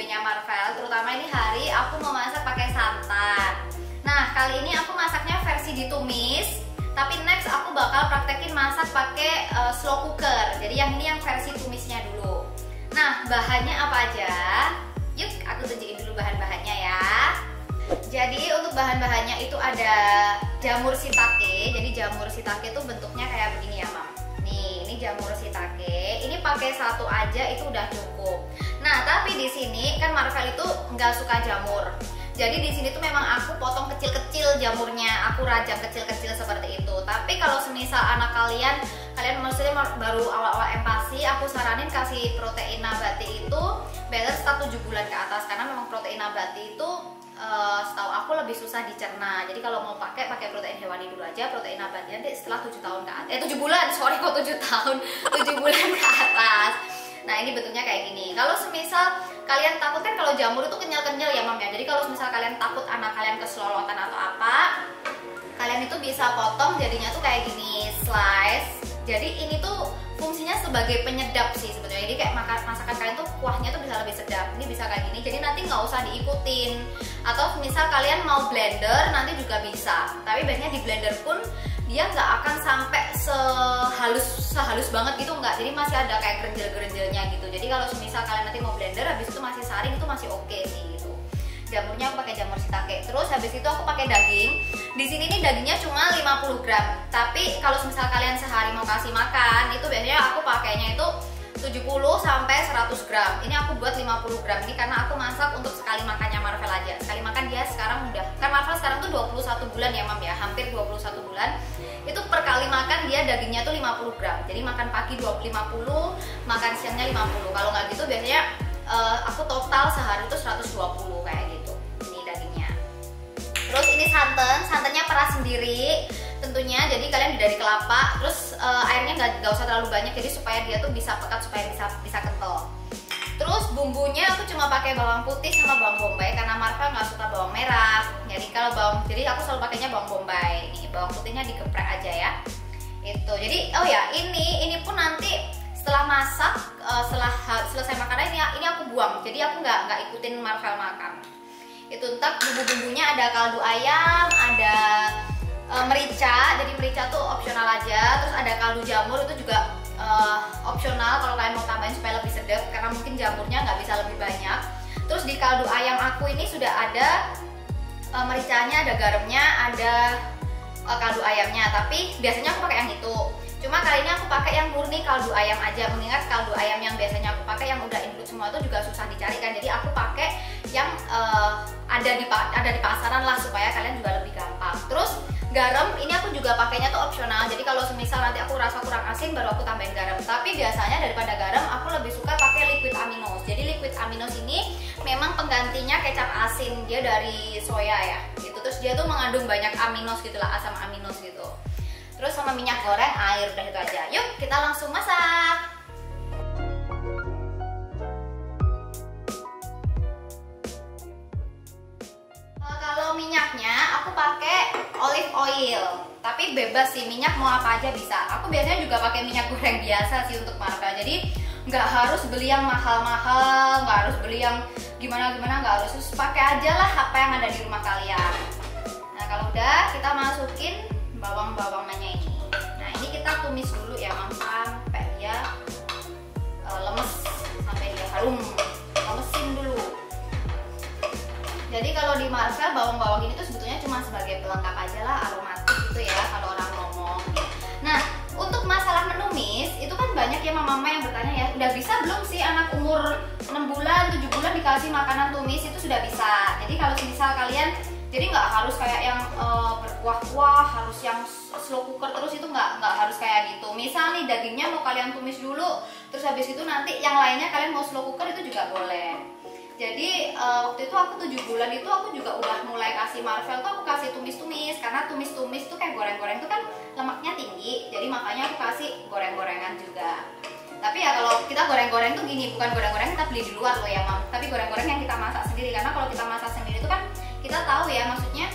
videonya Marvel. Terutama ini hari aku mau masak pakai santan. Nah, kali ini aku masaknya versi ditumis. Tapi next aku bakal praktekin masak pakai slow cooker. Jadi yang ini yang versi tumisnya dulu. Nah, bahannya apa aja? Yuk, aku tunjukin dulu bahan-bahannya ya. Jadi untuk bahan-bahannya itu ada jamur shiitake. Jadi jamur shiitake itu bentuknya kayak begini ya, Mam. Nih, ini jamur shiitake. Ini pakai satu aja itu udah cukup. Nah, tapi di sini kan Marvel itu nggak suka jamur. Jadi di sini tuh memang aku potong kecil-kecil jamurnya, aku rajang kecil-kecil seperti itu. Tapi kalau semisal anak kalian maksudnya baru awal-awal empasi, aku saranin kasih protein nabati itu better start 7 bulan ke atas, karena memang protein nabati itu setahu aku lebih susah dicerna. Jadi kalau mau pakai protein hewani dulu aja, protein nabati nanti setelah 7 tahun ke atas. 7 bulan, sorry kok 7 tahun, 7 bulan ke atas. Nah, ini bentuknya kayak gini. Kalau semisal kalian takut kan kalau jamur itu kenyal-kenyal ya, Mam ya. Jadi kalau semisal kalian takut anak kalian keselolotan atau apa, kalian itu bisa potong jadinya tuh kayak gini, slice. Jadi ini tuh fungsinya sebagai penyedap sih sebetulnya. Jadi kayak masakan kalian tuh kuahnya tuh bisa lebih sedap. Ini bisa kayak gini. Jadi nanti nggak usah diikutin. Atau misal kalian mau blender nanti juga bisa. Tapi biasanya di blender pun dia nggak akan sampai sehalus banget gitu, nggak. Jadi masih ada kayak gerenjel-gerenjelnya gitu. Jadi kalau misal kalian nanti mau blender habis itu masih saring, itu masih oke sih gitu. Jamurnya aku pakai jamur shiitake. Terus habis itu aku pakai daging. Di sini nih dagingnya cuma 50 gram. Tapi kalau misal kalian sehari mau kasih makan, itu biasanya aku pakainya itu 70 sampai 100 gram. Ini aku buat 50 gram. Ini karena aku masak untuk sekali makannya Marvel aja. Sekali makan dia sekarang udah, kan Marvel sekarang tuh 21 bulan ya, Mam ya. Hampir 21 bulan. Itu per kali makan dia dagingnya tuh 50 gram. Jadi makan pagi 50, makan siangnya 50. Kalau nggak gitu biasanya aku total sehari itu 120 kayak gitu. Ini dagingnya. Terus ini santannya peras sendiri tentunya. Jadi kalian dari kelapa, terus airnya nggak usah terlalu banyak, jadi supaya dia tuh bisa pekat, supaya bisa kental. Terus bumbunya aku cuma pakai bawang putih sama bawang bombay karena Marvel nggak suka bawang merah. Jadi aku selalu pakainya bawang bombay. Ini bawang putihnya digeprek aja ya. Itu. Jadi oh ya, ini pun nanti setelah masak, setelah selesai makan ini aku buang. Jadi aku nggak ikutin Marvel makan. Itu entar bumbu-bumbunya ada kaldu ayam, ada merica. Jadi merica tuh opsional aja. Terus ada kaldu jamur, itu juga opsional kalau kalian mau tambahin supaya lebih sedap, karena mungkin jamurnya nggak bisa lebih banyak. Terus di kaldu ayam aku ini sudah ada mericanya, ada garamnya, ada kaldu ayamnya. Tapi biasanya aku pakai yang itu. Cuma kali ini aku pakai yang murni kaldu ayam aja, mengingat kaldu ayam yang biasanya aku pakai yang udah include semua itu juga susah dicari kan. Jadi aku pakai yang ada di pasaran lah, supaya kalian juga lebih gampang. Terus garam ini aku juga pakainya tuh opsional. Jadi kalau semisal nanti aku rasa kurang asin baru aku tambahin garam. Tapi biasanya daripada garam aku lebih suka pakai liquid aminos. Jadi liquid aminos ini memang penggantinya kecap asin, dia dari soya ya gitu. Terus dia tuh mengandung banyak aminos gitulah, asam aminos gitu. Terus sama minyak goreng, air, udah itu aja. Yuk kita langsung masak. Kalau minyaknya aku pakai olive oil, tapi bebas sih, minyak mau apa aja bisa. Aku biasanya juga pakai minyak goreng biasa sih untuk Marvel. Jadi nggak harus beli yang mahal-mahal, nggak harus beli yang gimana-gimana, nggak harus. Terus pakai aja lah apa yang ada di rumah kalian. Nah kalau udah, kita masukin bawang-bawangannya ini. Nah ini kita tumis dulu ya, Mam, sampai dia lemes, sampai dia harum. Lemesin dulu. Jadi kalau di Marvel bawang-bawang ini tuh sebetulnya cuma sebagai pelengkap aja lah, aromatik gitu ya kalau orang ngomong. Nah untuk masalah menumis itu kan banyak ya mama-mama yang bertanya ya, udah bisa belum sih anak umur 6 bulan, 7 bulan dikasih makanan tumis? Itu sudah bisa. Jadi kalau misal kalian, jadi nggak harus kayak yang berkuah-kuah, harus yang slow cooker terus, itu nggak harus kayak gitu. Misal nih dagingnya mau kalian tumis dulu, terus habis itu nanti yang lainnya kalian mau slow cooker, itu juga boleh. Jadi waktu itu aku 7 bulan itu aku juga udah mulai kasih Marvel tuh, aku kasih tumis-tumis, karena tumis-tumis tuh kayak goreng-goreng tuh kan lemaknya tinggi, jadi makanya aku kasih goreng-gorengan juga. Tapi ya kalau kita goreng-goreng tuh gini, bukan goreng-goreng kita beli di luar loh ya, Mam, tapi goreng-goreng yang kita masak sendiri. Karena kalau kita masak sendiri itu kan kita tahu ya, maksudnya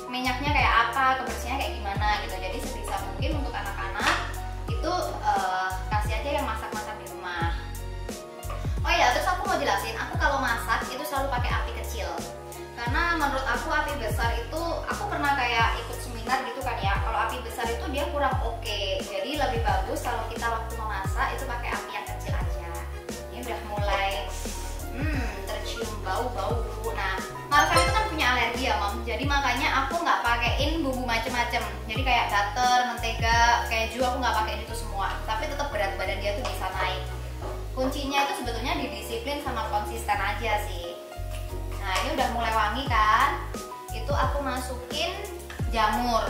minyaknya kayak apa, kebersihannya kayak gimana gitu. Jadi sebisa mungkin untuk anak-anak itu kasih aja yang masak-masak di rumah. Oh ya, terus aku mau jelasin, aku kalau masak itu kayak ikut seminar gitu kan ya. Kalau api besar itu dia kurang oke. Jadi lebih bagus kalau kita waktu memasak itu pakai api yang kecil aja. Ini udah mulai tercium bau-bau. Nah, Marvel itu kan punya alergi ya, Mam. Jadi makanya aku nggak pakein bumbu macem-macem. Jadi kayak butter, mentega, keju aku nggak pakein itu semua. Tapi tetap berat badan dia tuh bisa naik. Kuncinya itu sebetulnya di disiplin sama konsisten aja sih. Nah, ini udah mulai wangi kan? Itu aku masukin jamur.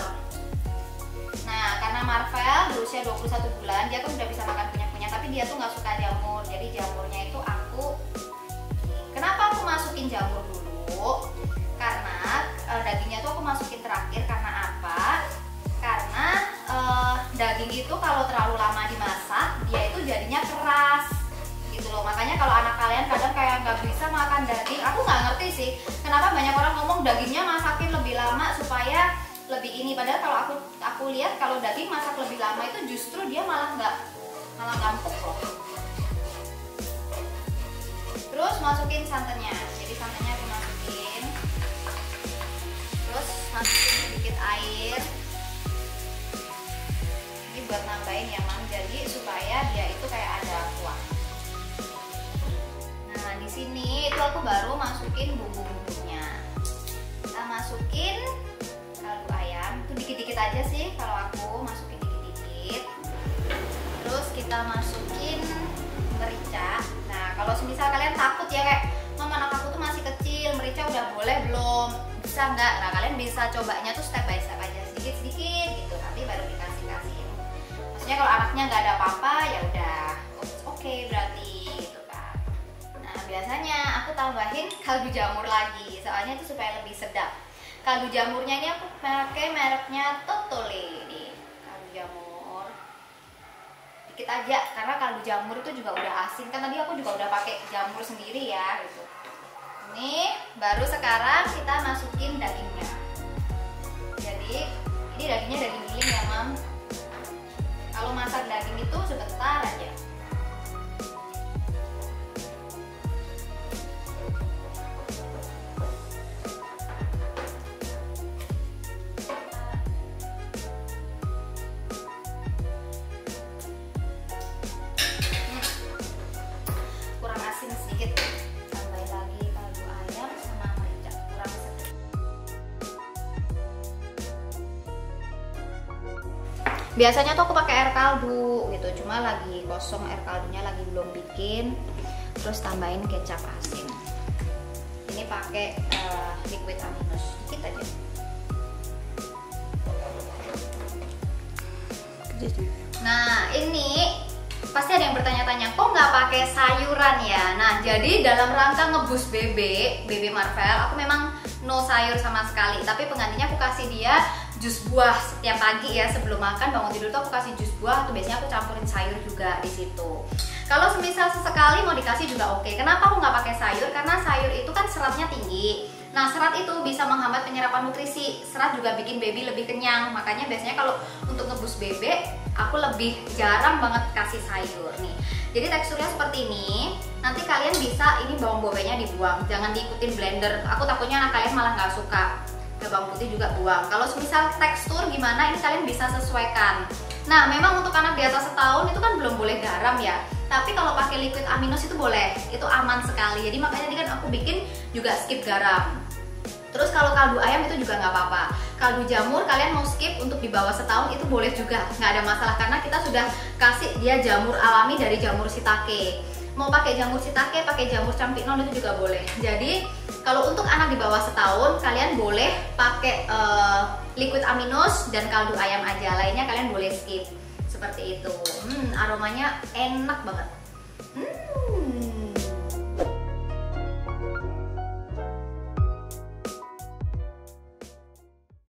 Nah, karena Marvel berusia 21 bulan, dia kan udah bisa makan kunyah-kunyah, tapi dia tuh nggak suka jamur. Jadi jamurnya itu kenapa aku masukin jamur dulu? Karena dagingnya tuh aku masukin terakhir. Karena apa? Karena daging itu kalau terlalu lama dimasak, dia itu jadinya keras gitu loh. Makanya kalau anak kalian kadang kayak nggak bisa makan daging, aku nggak ngerti sih kenapa banyak orang ngomong dagingnya masakin lebih lama supaya lebih ini. Padahal kalau aku lihat kalau daging masak lebih lama itu justru dia malah empuk loh. Terus masukin santannya. Jadi santannya aku masukin. Terus masukin sedikit air. Ini buat nambahin ya, Mam. Jadi supaya dia itu kayak ada kuah. Nah, di sini itu aku baru masukin bumbu-bumbunya. Kita masukin kaldu ayam. Itu dikit-dikit aja sih kalau aku masukin dikit-dikit. Terus kita masukin merica. Nah, kalau semisal kalian takut ya kayak, Mama anak aku tuh masih kecil, merica udah boleh belum? Bisa nggak? Nah, kalian bisa cobanya tuh step by step aja, sedikit-sedikit gitu. Nanti baru dikasih-kasihin. Maksudnya kalau anaknya nggak ada apa-apa ya udah oke berarti gitu kan. Nah, biasanya aku tambahin kaldu jamur lagi, soalnya itu supaya lebih sedap. Kaldu jamurnya ini aku pakai mereknya Totole nih. Kaldu jamur dikit aja karena kaldu jamur itu juga udah asin kan, tadi aku juga udah pakai jamur sendiri ya gitu. Ini baru sekarang kita masukin dagingnya. Jadi ini dagingnya daging giling ya, Mam. Kalau masak daging itu sebentar aja. Sedikit, tambahin lagi kaldu ayam sama merica, kurang sedikit. Biasanya tuh aku pakai air kaldu gitu, cuma lagi kosong air kaldunya, lagi belum bikin. Terus tambahin kecap asin. Ini pakai liquid aminos dikit aja. Nah, ini pasti ada yang bertanya-tanya, kok nggak pakai sayuran ya? Nah, jadi dalam rangka ngebus bebe Marvel, aku memang no sayur sama sekali. Tapi penggantinya aku kasih dia jus buah setiap pagi ya, sebelum makan bangun tidur tuh aku kasih jus buah. Tuh biasanya aku campurin sayur juga di situ. Kalau semisal sesekali mau dikasih juga oke. Kenapa aku nggak pakai sayur? Karena sayur itu kan seratnya tinggi. Nah, serat itu bisa menghambat penyerapan nutrisi. Serat juga bikin baby lebih kenyang. Makanya biasanya kalau untuk ngebus bebe, aku lebih jarang banget kasih sayur nih. Jadi teksturnya seperti ini. Nanti kalian bisa ini bawang bombaynya dibuang, jangan diikutin blender. Aku takutnya anak kalian malah nggak suka. Bawang putih juga buang. Kalau semisal tekstur gimana, ini kalian bisa sesuaikan. Nah, memang untuk anak di atas setahun itu kan belum boleh garam ya. Tapi kalau pakai liquid aminos itu boleh, itu aman sekali. Jadi makanya tadi kan aku bikin juga skip garam. Terus kalau kaldu ayam itu juga nggak apa-apa. Kaldu jamur kalian mau skip untuk di bawah setahun itu boleh juga, nggak ada masalah karena kita sudah kasih dia jamur alami dari jamur shiitake. Mau pakai jamur shiitake, pakai jamur champignon itu juga boleh. Jadi kalau untuk anak di bawah setahun kalian boleh pakai liquid aminos dan kaldu ayam aja. Lainnya kalian boleh skip seperti itu. Aromanya enak banget.